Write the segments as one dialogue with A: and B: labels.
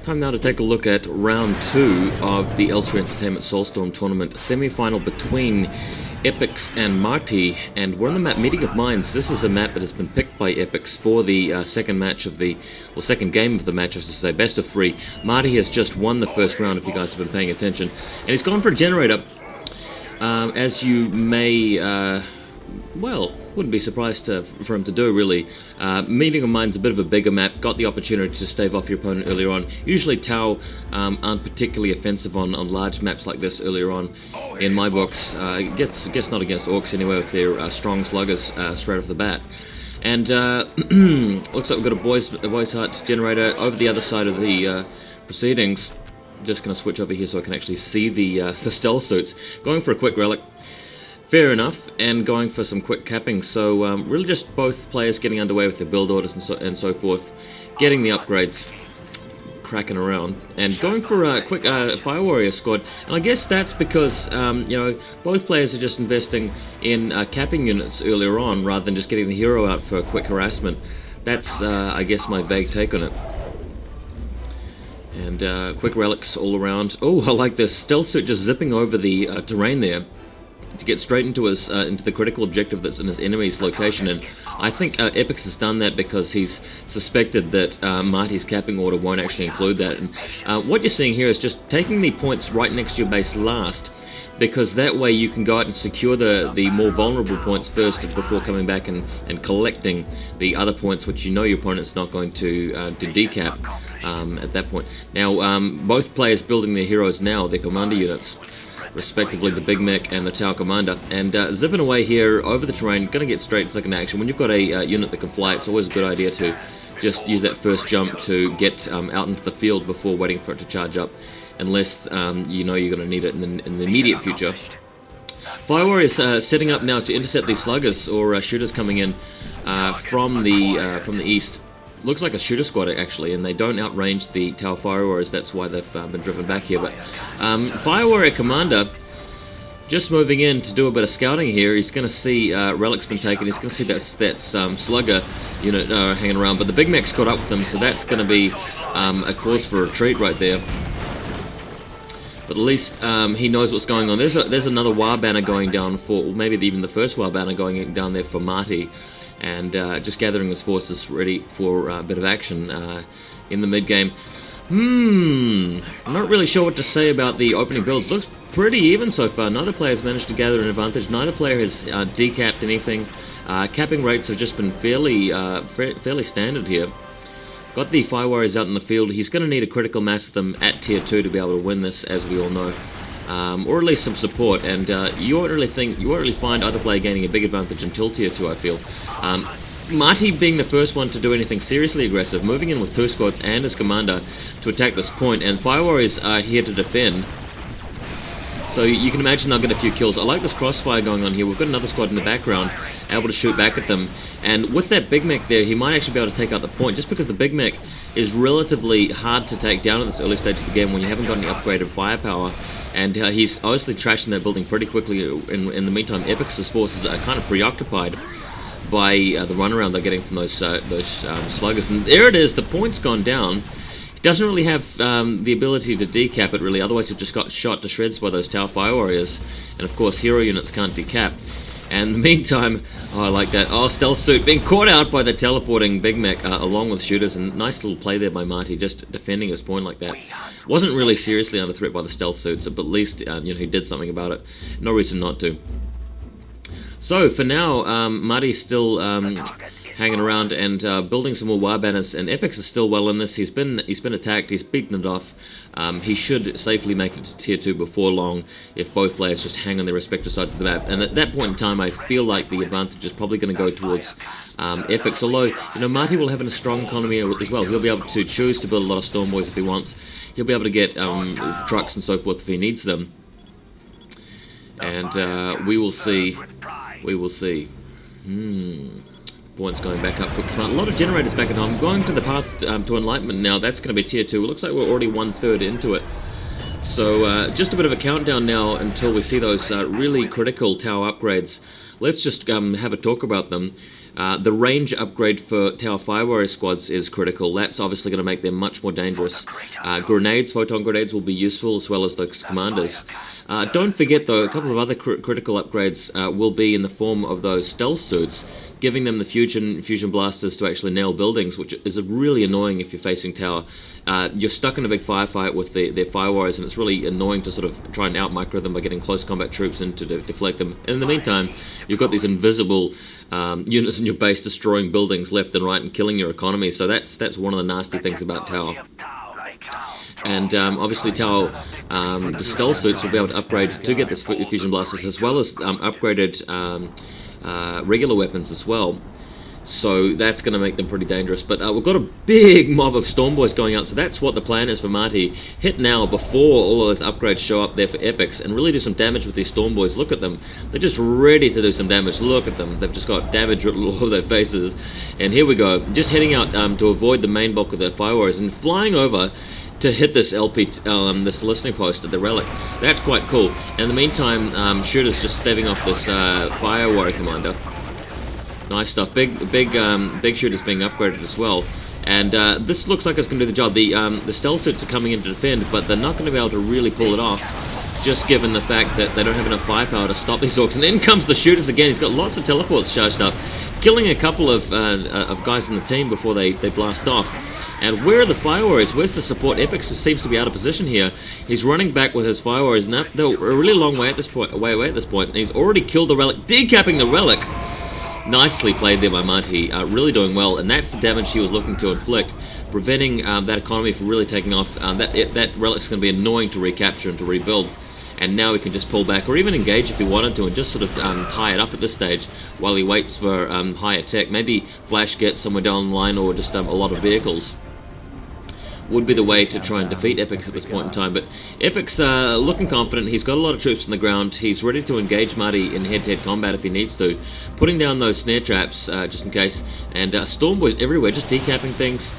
A: Time now to take a look at round 2 of the Elsewhere Entertainment Soulstorm Tournament semi-final between Epix and Marty, and we're on the map Meeting of Minds. This is a map that has been picked by Epix for the second game of the match, I should say, best of 3. Marty has just won the first round, if you guys have been paying attention, and he's gone for a generator. As you may, wouldn't be surprised for him to do, really. Meeting of Mind's a bit of a bigger map, got the opportunity to stave off your opponent earlier on. Usually Tau aren't particularly offensive on large maps like this earlier on in my books. Guess not against Orcs anyway, with their strong sluggers straight off the bat. And looks like we've got a Boy's Heart generator over the other side of the proceedings. Just going to switch over here so I can actually see the stealth suits. Going for a quick relic. Fair enough, and going for some quick capping, so really just both players getting underway with their build orders and so forth, getting the upgrades, cracking around, and going for a quick Fire Warrior squad. And I guess that's because, both players are just investing in capping units earlier on, rather than just getting the hero out for a quick harassment. That's, I guess, my vague take on it. And quick relics all around. Oh, I like this. Stealth suit just zipping over the terrain there, to get straight into the critical objective that's in his enemy's location. And I think Epix has done that because he's suspected that Marty's capping order won't actually include that. And what you're seeing here is just taking the points right next to your base last, because that way you can go out and secure the more vulnerable points first before coming back and collecting the other points which you know your opponent's not going to decap at that point. Now, both players building their heroes now, their commander units, respectively the Big Mech and the Tau Commander, and zipping away here over the terrain, going to get straight second action. When you've got a unit that can fly, it's always a good idea to just use that first jump to get out into the field before waiting for it to charge up, unless you know you're going to need it in the immediate future. Fire Warriors setting up now to intercept these sluggers or shooters coming in from the east. Looks like a shooter squad, actually, and they don't outrange the Tau Fire Warriors. That's why they've been driven back here. But Fire Warrior Commander just moving in to do a bit of scouting here. He's going to see relics been taken. He's going to see that slugger unit hanging around. But the Big Mech's caught up with him, so that's going to be a cause for retreat right there. But at least he knows what's going on. There's another War Banner going down for, or maybe even the first War Banner going down there for Marty. And just gathering his forces ready for a bit of action in the mid-game. Not really sure what to say about the opening builds. Looks pretty even so far. Neither player's managed to gather an advantage. Neither player has decapped anything. Capping rates have just been fairly standard here. Got the Fire Warriors out in the field. He's going to need a critical mass of them at tier 2 to be able to win this, as we all know. Or at least some support, and you won't really find either player gaining a big advantage until tier 2, I feel. Marty being the first one to do anything seriously aggressive, moving in with 2 squads and his commander to attack this point, and Fire Warriors are here to defend. So you can imagine they'll get a few kills. I like this crossfire going on here. We've got another squad in the background, able to shoot back at them. And with that Big Mech there, he might actually be able to take out the point, just because the Big Mech is relatively hard to take down at this early stage of the game when you haven't got any upgraded firepower. And he's obviously trashing that building pretty quickly. In the meantime, Epix's forces are kind of preoccupied by the runaround they're getting from those sluggers. And there it is, the point's gone down. He doesn't really have the ability to decap it, really, otherwise it just got shot to shreds by those Tau Fire Warriors. And of course, hero units can't decap. And in the meantime, oh, I like that. Oh, Stealth Suit being caught out by the teleporting Big Mech along with shooters, and nice little play there by Marty, just defending his point like that. Wasn't really seriously under threat by the Stealth Suits, but at least he did something about it. No reason not to. So for now, Marty's still hanging around and building some more War Banners, and Epix is still well in this. He's been attacked, he's beaten it off. He should safely make it to tier 2 before long if both players just hang on their respective sides of the map. And at that point in time, I feel like the advantage is probably going to go towards Epix, although Marty will have a strong economy as well. He'll be able to choose to build a lot of Storm Boys if he wants. He'll be able to get trucks and so forth if he needs them. And we will see. We will see. Points going back up quick smart. A lot of generators back at home. Going to the path to Enlightenment now. That's going to be tier 2. It looks like we're already 1/3 into it. So just a bit of a countdown now until we see those really critical Tau upgrades. Let's just have a talk about them. The range upgrade for Tower Fire Warrior squads is critical. That's obviously going to make them much more dangerous. Grenades, photon grenades will be useful, as well as those commanders. Don't forget, though, a couple of other critical upgrades will be in the form of those stealth suits, giving them the fusion blasters to actually nail buildings, which is really annoying if you're facing tower. You're stuck in a big firefight with their fire warriors, and it's really annoying to sort of try and out-micro them by getting close combat troops in to deflect them. And in the meantime, you've got these invisible units in your base destroying buildings left and right and killing your economy. So that's one of the nasty things about tower. And obviously tower the stealth suits will be able to upgrade to get this fusion blasters, as well as upgraded regular weapons as well. So that's going to make them pretty dangerous. But we've got a big mob of Storm Boys going out, so that's what the plan is for Marty. Hit now before all of those upgrades show up there for Epix, and really do some damage with these Storm Boys. Look at them. They're just ready to do some damage. Look at them. They've just got damage all over their faces. And here we go. Just heading out to avoid the main bulk of their fire warriors and flying over to hit this this listening post at the relic. That's quite cool. And in the meantime, Shooter's just staving off this fire warrior commander. Nice stuff. Big Shooter's being upgraded as well. And this looks like it's going to do the job. The stealth suits are coming in to defend, but they're not going to be able to really pull it off, just given the fact that they don't have enough firepower to stop these orcs. And in comes the Shooters again. He's got lots of teleports charged up, killing a couple of guys in the team before they blast off. And where are the fire warriors? Where's the support? Epix seems to be out of position here. He's running back with his fire warriors, and they're a really long way at this point. Away at this point, and he's already killed the relic, decapping the relic. Nicely played there by Marty, really doing well, and that's the damage he was looking to inflict, preventing that economy from really taking off. That relic's going to be annoying to recapture and to rebuild, and now he can just pull back, or even engage if he wanted to, and just sort of tie it up at this stage while he waits for higher tech. Maybe flash get somewhere down the line, or just a lot of vehicles would be the way to try and defeat Epix at this point in time. But Epix looking confident. He's got a lot of troops on the ground. He's ready to engage Marty in head-to-head combat if he needs to, putting down those snare traps just in case. And Storm Boys everywhere, just decapping things,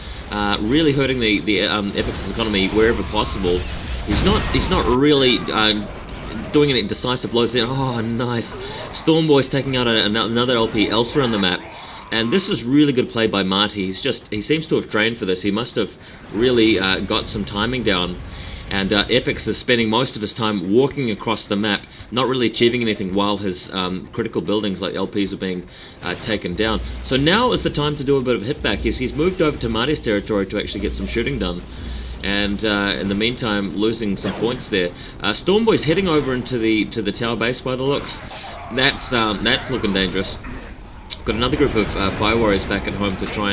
A: really hurting the Epix's economy wherever possible. He's not really doing any decisive blows there. Oh, nice. Storm Boys taking out another LP Elsewhere on the map. And this is really good play by Marty. He seems to have trained for this. He must have really got some timing down. And Epix is spending most of his time walking across the map, not really achieving anything while his critical buildings like LPs are being taken down. So now is the time to do a bit of hit back. He's moved over to Marty's territory to actually get some shooting done. And in the meantime, losing some points there. Storm Boy's heading over into the tower base by the looks. That's looking dangerous. Got another group of fire warriors back at home to try and